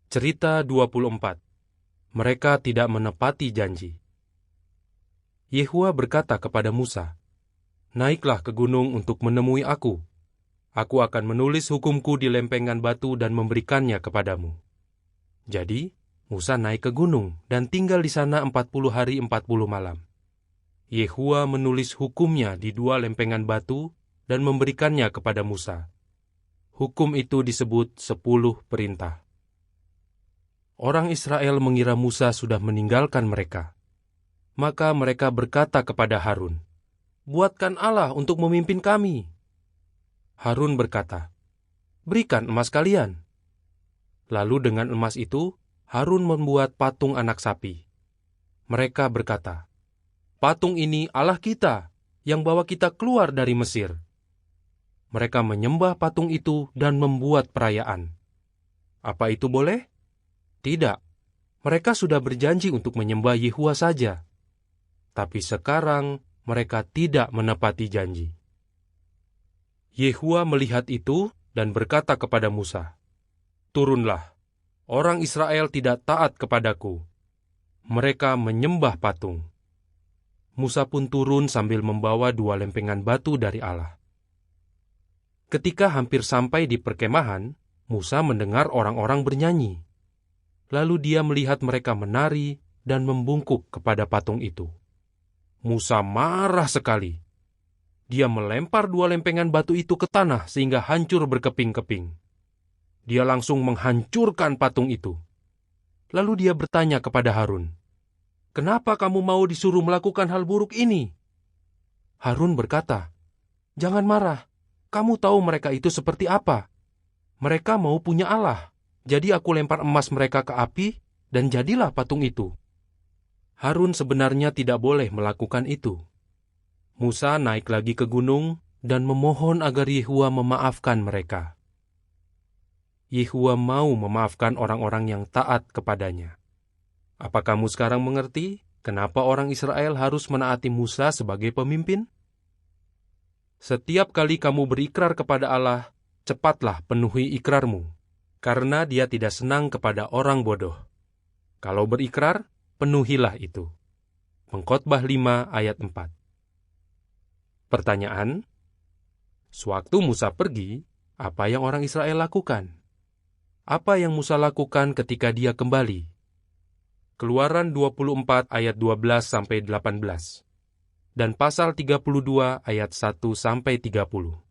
Cerita 24. Mereka tidak menepati janji. Yehua berkata kepada Musa, "Naiklah ke gunung untuk menemui aku. Aku akan menulis hukumku di lempengan batu dan memberikannya kepadamu." Jadi, Musa naik ke gunung dan tinggal di sana 40 hari 40 malam. Yehua menulis hukumnya di 2 lempengan batu dan memberikannya kepada Musa. Hukum itu disebut 10 perintah. Orang Israel mengira Musa sudah meninggalkan mereka. Maka mereka berkata kepada Harun, "Buatkan Allah untuk memimpin kami." Harun berkata, "Berikan emas kalian." Lalu dengan emas itu, Harun membuat patung anak sapi. Mereka berkata, "Patung ini Allah kita, yang bawa kita keluar dari Mesir." Mereka menyembah patung itu dan membuat perayaan. Apa itu boleh? Tidak, mereka sudah berjanji untuk menyembah Yehua saja. Tapi sekarang mereka tidak menepati janji. Yehua melihat itu dan berkata kepada Musa, "Turunlah, orang Israel tidak taat kepadaku. Mereka menyembah patung." Musa pun turun sambil membawa 2 lempengan batu dari Allah. Ketika hampir sampai di perkemahan, Musa mendengar orang-orang bernyanyi. Lalu dia melihat mereka menari dan membungkuk kepada patung itu. Musa marah sekali. Dia melempar 2 lempengan batu itu ke tanah sehingga hancur berkeping-keping. Dia langsung menghancurkan patung itu. Lalu dia bertanya kepada Harun, "Kenapa kamu mau disuruh melakukan hal buruk ini?" Harun berkata, "Jangan marah, kamu tahu mereka itu seperti apa. Mereka mau punya Allah. Jadi aku lempar emas mereka ke api, dan jadilah patung itu." Harun sebenarnya tidak boleh melakukan itu. Musa naik lagi ke gunung dan memohon agar Yehua memaafkan mereka. Yehua mau memaafkan orang-orang yang taat kepadanya. Apa kamu sekarang mengerti kenapa orang Israel harus menaati Musa sebagai pemimpin? Setiap kali kamu berikrar kepada Allah, cepatlah penuhi ikrarmu. Karena Dia tidak senang kepada orang bodoh. Kalau berikrar, penuhilah itu. Pengkhotbah 5 ayat 4. Pertanyaan: sewaktu Musa pergi, apa yang orang Israel lakukan? Apa yang Musa lakukan ketika dia kembali? Keluaran 24 ayat 12-18 dan pasal 32 ayat 1-30.